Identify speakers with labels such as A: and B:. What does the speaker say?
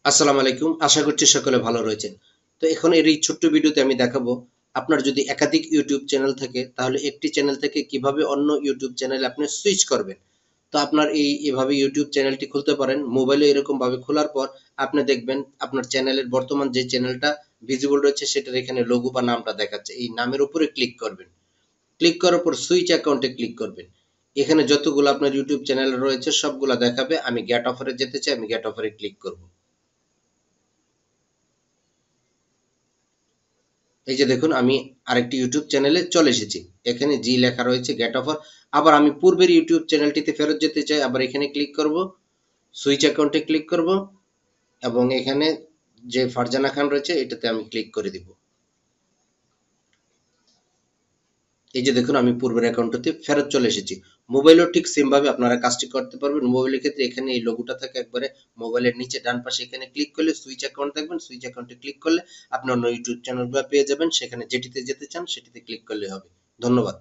A: আসসালামু আলাইকুম। আশা করছি সকলে ভালো রয়েছেন। তো এখন এই ছোট্ট ভিডিওতে আমি দেখাবো, আপনার যদি একাধিক YouTube চ্যানেল থাকে, তাহলে একটি চ্যানেল থেকে কিভাবে অন্য YouTube চ্যানেলে আপনি সুইচ করবেন। তো আপনার এভাবে YouTube চ্যানেলটি খুলতে পারেন। মোবাইলে এরকমভাবে খোলার পর আপনি দেখবেন আপনার চ্যানেলের বর্তমান যে চ্যানেলটা ভিজিবল রয়েছে সেটার এখানে লোগো বা নামটা দেখাচ্ছে। এই নামের উপরে ক্লিক করবেন। ক্লিক করার পর সুইচ অ্যাকাউন্টে ক্লিক করবেন। এখানে যতগুলো আপনার YouTube চ্যানেল রয়েছে সবগুলা দেখাবে। আমি গেট অফারে যেতে চাই, আমি গেট অফারে ক্লিক করব। এই যে দেখুন আমি আরেকটি ইউটিউব চ্যানেলে চলে এসেছি। এখানে জি লেখা রয়েছে গেট অফার। আবার আমি পূর্বের ইউটিউব চ্যানেলটিতে ফেরত যেতে চাই, আবার এখানে ক্লিক করব, সুইচ অ্যাকাউন্টে ক্লিক করব এবং এখানে যে ফারজানা খান রয়েছে এটাতে আমি ক্লিক করে দিব। এই যে দেখুন আমি পূর্বের অ্যাকাউন্টটিতে ফেরত চলে এসেছি। মোবাইলেও ঠিক সেম ভাবে আপনারা কাজটি করতে পারবেন। মোবাইলের ক্ষেত্রে এখানে এই লোগোটা থাকে একবারে মোবাইলের নিচে ডান পাশে, এখানে ক্লিক করলে সুইচ অ্যাকাউন্ট দেখবেন। সুইচ অ্যাকাউন্টে ক্লিক করলে আপনি অন্য ইউটিউব চ্যানেলগুলো পেয়ে যাবেন। সেখানে যেটিতে যেতে চান সেটিতে ক্লিক করলে হবে। ধন্যবাদ।